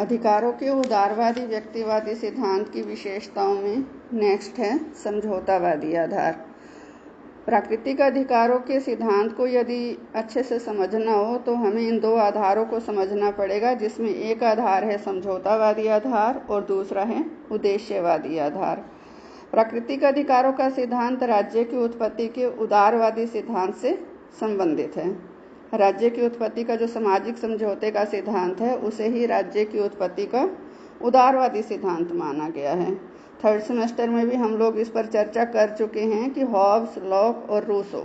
अधिकारों के उदारवादी व्यक्तिवादी सिद्धांत की विशेषताओं में नेक्स्ट है समझौतावादी आधार। प्राकृतिक अधिकारों के सिद्धांत को यदि अच्छे से समझना हो तो हमें इन दो आधारों को समझना पड़ेगा, जिसमें एक आधार है समझौतावादी आधार और दूसरा है उद्देश्यवादी आधार। प्राकृतिक अधिकारों का सिद्धांत राज्य की उत्पत्ति के उदारवादी सिद्धांत से संबंधित है। राज्य की उत्पत्ति का जो सामाजिक समझौते का सिद्धांत है उसे ही राज्य की उत्पत्ति का उदारवादी सिद्धांत माना गया है। थर्ड सेमेस्टर में भी हम लोग इस पर चर्चा कर चुके हैं कि हॉब्स, लॉक और रूसो,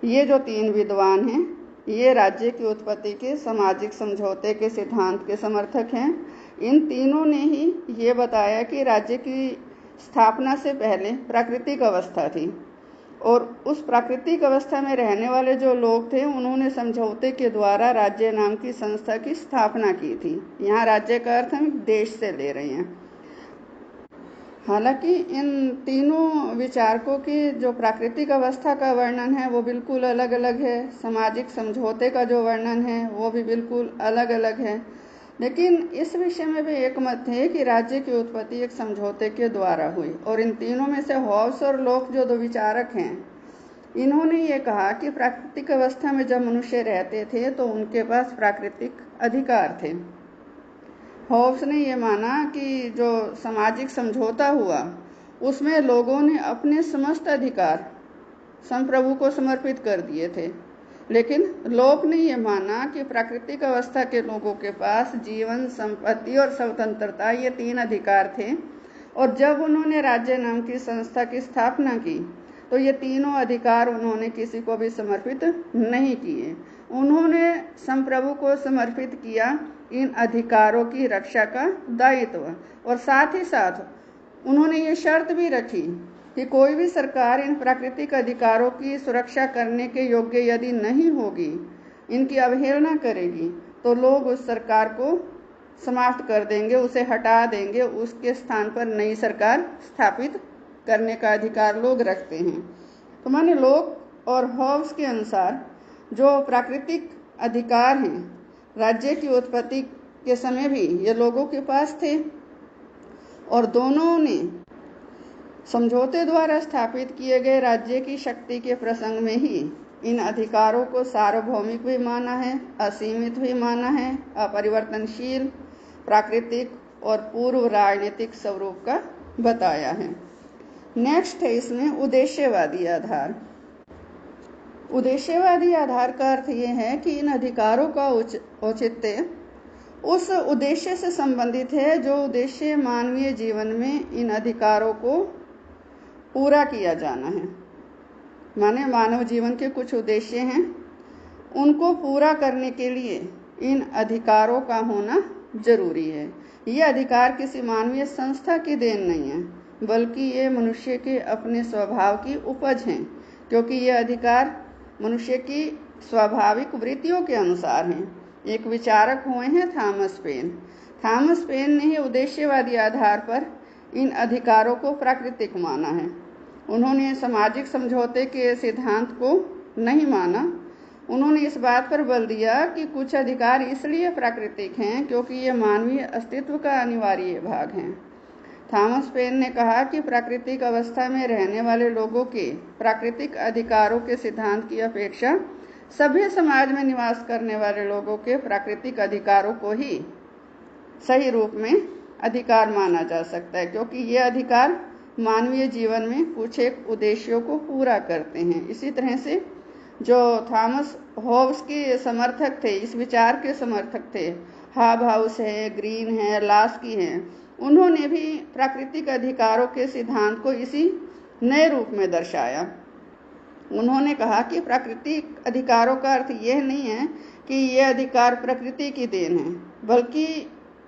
ये जो तीन विद्वान हैं, ये राज्य की उत्पत्ति के सामाजिक समझौते के सिद्धांत के समर्थक हैं। इन तीनों ने ही ये बताया कि राज्य की स्थापना से पहले प्राकृतिक अवस्था थी और उस प्राकृतिक अवस्था में रहने वाले जो लोग थे उन्होंने समझौते के द्वारा राज्य नाम की संस्था की स्थापना की थी। यहाँ राज्य का अर्थ हम देश से ले रहे हैं। हालांकि इन तीनों विचारकों की जो प्राकृतिक अवस्था का वर्णन है वो बिल्कुल अलग अलग है, सामाजिक समझौते का जो वर्णन है वो भी बिल्कुल अलग अलग है, लेकिन इस विषय में भी एक मत है कि राज्य की उत्पत्ति एक समझौते के द्वारा हुई। और इन तीनों में से हॉब्स और लॉक जो दो विचारक हैं, इन्होंने ये कहा कि प्राकृतिक अवस्था में जब मनुष्य रहते थे तो उनके पास प्राकृतिक अधिकार थे। हॉब्स ने ये माना कि जो सामाजिक समझौता हुआ उसमें लोगों ने अपने समस्त अधिकार संप्रभु को समर्पित कर दिए थे, लेकिन लॉक ने यह माना कि प्राकृतिक अवस्था के लोगों के पास जीवन, संपत्ति और स्वतंत्रता, ये तीन अधिकार थे, और जब उन्होंने राज्य नाम की संस्था की स्थापना की तो ये तीनों अधिकार उन्होंने किसी को भी समर्पित नहीं किए। उन्होंने संप्रभु को समर्पित किया इन अधिकारों की रक्षा का दायित्व, और साथ ही साथ उन्होंने ये शर्त भी रखी कि कोई भी सरकार इन प्राकृतिक अधिकारों की सुरक्षा करने के योग्य यदि नहीं होगी, इनकी अवहेलना करेगी, तो लोग उस सरकार को समाप्त कर देंगे, उसे हटा देंगे, उसके स्थान पर नई सरकार स्थापित करने का अधिकार लोग रखते हैं। तो माने लॉक और हॉब्स के अनुसार जो प्राकृतिक अधिकार हैं राज्य की उत्पत्ति के समय भी ये लोगों के पास थे, और दोनों ने समझौते द्वारा स्थापित किए गए राज्य की शक्ति के प्रसंग में ही इन अधिकारों को सार्वभौमिक भी माना है, असीमित भी माना है, अपरिवर्तनशील, प्राकृतिक और पूर्व राजनीतिक स्वरूप का बताया है। नेक्स्ट है इसमें उद्देश्यवादी आधार। उद्देश्यवादी आधार का अर्थ ये है कि इन अधिकारों का औचित्य उस उद्देश्य से संबंधित है जो उद्देश्य मानवीय जीवन में इन अधिकारों को पूरा किया जाना है। माने मानव जीवन के कुछ उद्देश्य हैं, उनको पूरा करने के लिए इन अधिकारों का होना जरूरी है। ये अधिकार किसी मानवीय संस्था की देन नहीं है, बल्कि ये मनुष्य के अपने स्वभाव की उपज हैं, क्योंकि ये अधिकार मनुष्य की स्वाभाविक वृत्तियों के अनुसार हैं। एक विचारक हुए हैं थॉमस पेन। थॉमस पेन ने ही उद्देश्यवादी आधार पर इन अधिकारों को प्राकृतिक माना है। उन्होंने सामाजिक समझौते के सिद्धांत को नहीं माना। उन्होंने इस बात पर बल दिया कि कुछ अधिकार इसलिए प्राकृतिक हैं क्योंकि ये मानवीय अस्तित्व का अनिवार्य भाग हैं। थॉमस पेन ने कहा कि प्राकृतिक अवस्था में रहने वाले लोगों के प्राकृतिक अधिकारों के सिद्धांत की अपेक्षा सभ्य समाज में निवास करने वाले लोगों के प्राकृतिक अधिकारों को ही सही रूप में अधिकार माना जा सकता है, क्योंकि ये अधिकार मानवीय जीवन में कुछ एक उद्देश्यों को पूरा करते हैं। इसी तरह से जो थॉमस हॉब्स के समर्थक थे, इस विचार के समर्थक थे, हाबहाउस है, ग्रीन है, लास्की है, उन्होंने भी प्राकृतिक अधिकारों के सिद्धांत को इसी नए रूप में दर्शाया। उन्होंने कहा कि प्राकृतिक अधिकारों का अर्थ यह नहीं है कि ये अधिकार प्रकृति की देन है, बल्कि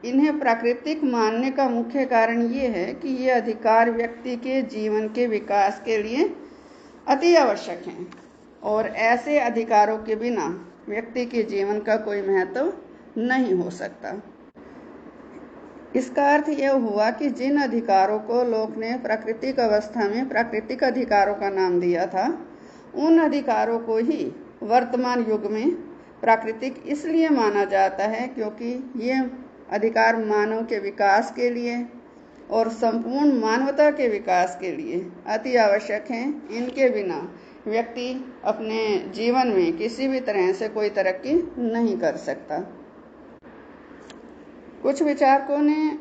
इन्हें प्राकृतिक मानने का मुख्य कारण ये है कि ये अधिकार व्यक्ति के जीवन के विकास के लिए अति आवश्यक हैं, और ऐसे अधिकारों के बिना व्यक्ति के जीवन का कोई महत्व नहीं हो सकता। इसका अर्थ यह हुआ कि जिन अधिकारों को लोग ने प्राकृतिक अवस्था में प्राकृतिक अधिकारों का नाम दिया था, उन अधिकारों को ही वर्तमान युग में प्राकृतिक इसलिए माना जाता है क्योंकि ये अधिकार मानव के विकास के लिए और संपूर्ण मानवता के विकास के लिए अति आवश्यक हैं। इनके बिना व्यक्ति अपने जीवन में किसी भी तरह से कोई तरक्की नहीं कर सकता। कुछ विचारकों ने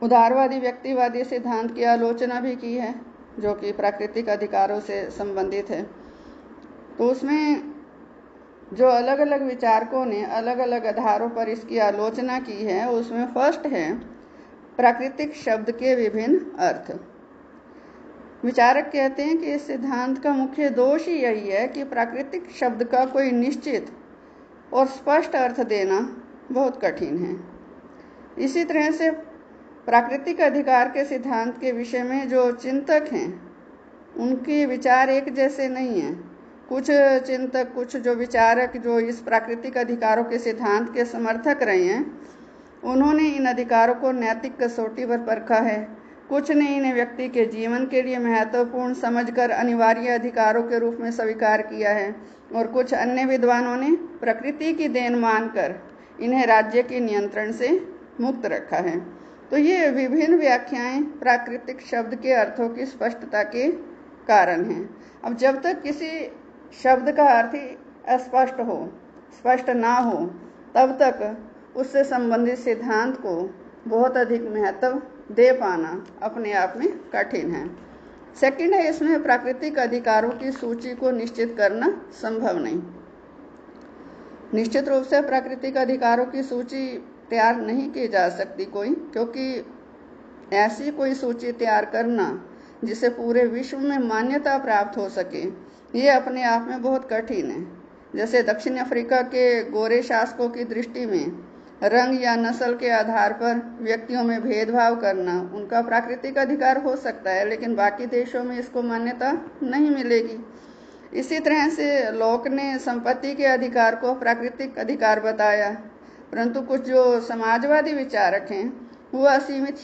उदारवादी व्यक्तिवादी सिद्धांत की आलोचना भी की है, जो कि प्राकृतिक अधिकारों से संबंधित है। तो उसमें जो अलग अलग विचारकों ने अलग अलग आधारों पर इसकी आलोचना की है, उसमें फर्स्ट है प्राकृतिक शब्द के विभिन्न अर्थ। विचारक कहते हैं कि इस सिद्धांत का मुख्य दोष ही यही है कि प्राकृतिक शब्द का कोई निश्चित और स्पष्ट अर्थ देना बहुत कठिन है। इसी तरह से प्राकृतिक अधिकार के सिद्धांत के विषय में जो चिंतक हैं, उनके विचार एक जैसे नहीं हैं। कुछ चिंतक, कुछ जो विचारक जो इस प्राकृतिक अधिकारों के सिद्धांत के समर्थक रहे हैं, उन्होंने इन अधिकारों को नैतिक कसौटी पर परखा है। कुछ ने इन्हें व्यक्ति के जीवन के लिए महत्वपूर्ण समझकर अनिवार्य अधिकारों के रूप में स्वीकार किया है, और कुछ अन्य विद्वानों ने प्रकृति की देन मानकर इन्हें राज्य के नियंत्रण से मुक्त रखा है। तो ये विभिन्न व्याख्याएं प्राकृतिक शब्द के अर्थों की स्पष्टता के कारण हैं। अब जब तक किसी शब्द का अर्थ ही अस्पष्ट हो, स्पष्ट ना हो, तब तक उससे संबंधित सिद्धांत को बहुत अधिक महत्व दे पाना अपने आप में कठिन है। सेकंड है, इसमें प्राकृतिक अधिकारों की सूची को निश्चित करना संभव नहीं। निश्चित रूप से प्राकृतिक अधिकारों की सूची तैयार नहीं की जा सकती क्योंकि ऐसी कोई सूची तैयार करना जिसे पूरे विश्व में मान्यता प्राप्त हो सके, ये अपने आप में बहुत कठिन है। जैसे दक्षिण अफ्रीका के गोरे शासकों की दृष्टि में रंग या नस्ल के आधार पर व्यक्तियों में भेदभाव करना उनका प्राकृतिक अधिकार हो सकता है, लेकिन बाकी देशों में इसको मान्यता नहीं मिलेगी। इसी तरह से लोक ने संपत्ति के अधिकार को प्राकृतिक अधिकार बताया, परंतु कुछ जो समाजवादी विचारक हैं वो असीमित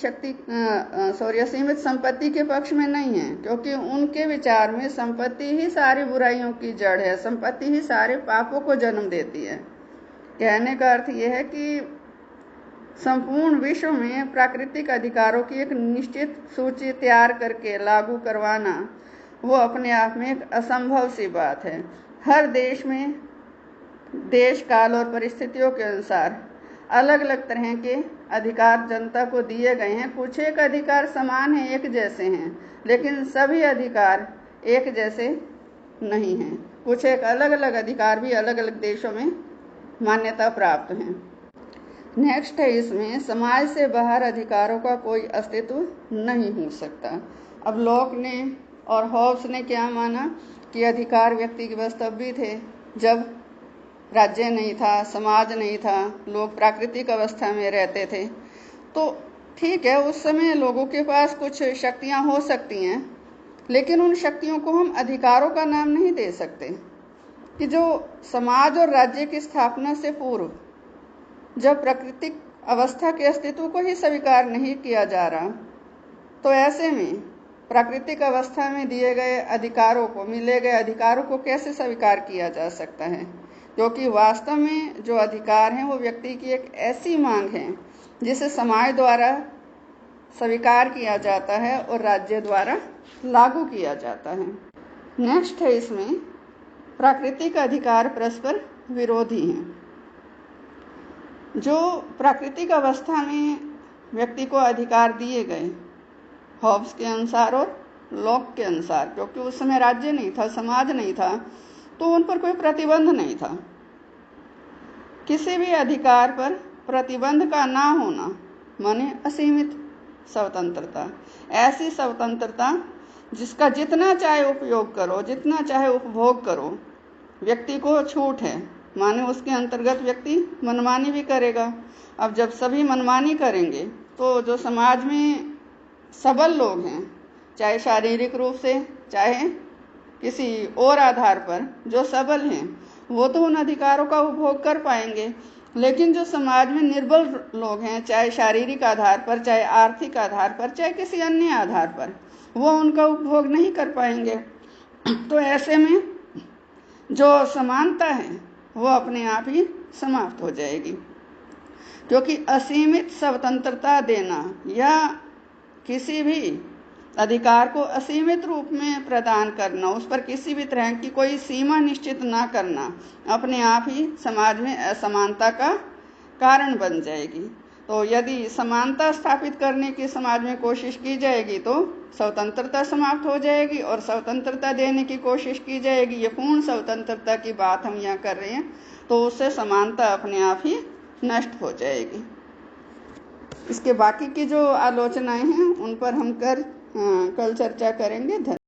संपत्ति के पक्ष में नहीं है, क्योंकि उनके विचार में संपत्ति ही सारी बुराइयों की जड़ है, संपत्ति ही सारे पापों को जन्म देती है। कहने का अर्थ यह है कि संपूर्ण विश्व में प्राकृतिक अधिकारों की एक निश्चित सूची तैयार करके लागू करवाना वो अपने आप में एक असंभव सी बात है। हर देश में देश काल और परिस्थितियों के अनुसार अलग अलग तरह के अधिकार जनता को दिए गए हैं। कुछ एक अधिकार समान हैं, एक जैसे हैं, लेकिन सभी अधिकार एक जैसे नहीं हैं। कुछ एक अलग अलग अधिकार भी अलग अलग देशों में मान्यता प्राप्त हैं। नेक्स्ट है, इसमें समाज से बाहर अधिकारों का कोई अस्तित्व नहीं हो सकता। अब लॉक ने और हॉब्स ने क्या माना कि अधिकार व्यक्ति के बस तब भी थे जब राज्य नहीं था, समाज नहीं था, लोग प्राकृतिक अवस्था में रहते थे। तो ठीक है, उस समय लोगों के पास कुछ शक्तियां हो सकती हैं, लेकिन उन शक्तियों को हम अधिकारों का नाम नहीं दे सकते। कि जो समाज और राज्य की स्थापना से पूर्व जब प्राकृतिक अवस्था के अस्तित्व को ही स्वीकार नहीं किया जा रहा, तो ऐसे में प्राकृतिक अवस्था में दिए गए अधिकारों को, मिले गए अधिकारों को कैसे स्वीकार किया जा सकता है? क्योंकि वास्तव में जो अधिकार हैं वो व्यक्ति की एक ऐसी मांग है जिसे समाज द्वारा स्वीकार किया जाता है और राज्य द्वारा लागू किया जाता है। नेक्स्ट है, इसमें प्राकृतिक अधिकार परस्पर विरोधी हैं। जो प्राकृतिक अवस्था में व्यक्ति को अधिकार दिए गए हॉब्स के अनुसार और लॉक के अनुसार, क्योंकि उस समय राज्य नहीं था, समाज नहीं था, तो उन पर कोई प्रतिबंध नहीं था। किसी भी अधिकार पर प्रतिबंध का ना होना माने असीमित स्वतंत्रता। ऐसी स्वतंत्रता जिसका जितना चाहे उपयोग करो, जितना चाहे उपभोग करो, व्यक्ति को छूट है, माने उसके अंतर्गत व्यक्ति मनमानी भी करेगा। अब जब सभी मनमानी करेंगे तो जो समाज में सबल लोग हैं, चाहे शारीरिक रूप से चाहे किसी और आधार पर जो सबल हैं, वो तो उन अधिकारों का उपभोग कर पाएंगे, लेकिन जो समाज में निर्बल लोग हैं, चाहे शारीरिक आधार पर, चाहे आर्थिक आधार पर, चाहे किसी अन्य आधार पर, वो उनका उपभोग नहीं कर पाएंगे। तो ऐसे में जो समानता है वो अपने आप ही समाप्त हो जाएगी। क्योंकि असीमित स्वतंत्रता देना या किसी भी अधिकार को असीमित रूप में प्रदान करना, उस पर किसी भी तरह की कोई सीमा निश्चित ना करना अपने आप ही समाज में असमानता का कारण बन जाएगी। तो यदि समानता स्थापित करने की समाज में कोशिश की जाएगी तो स्वतंत्रता समाप्त हो जाएगी, और स्वतंत्रता देने की कोशिश की जाएगी, ये पूर्ण स्वतंत्रता की बात हम यहाँ कर रहे हैं, तो उससे समानता अपने आप ही नष्ट हो जाएगी। इसके बाकी की जो आलोचनाएं हैं उन पर हम कल चर्चा करेंगे। धन्यवाद।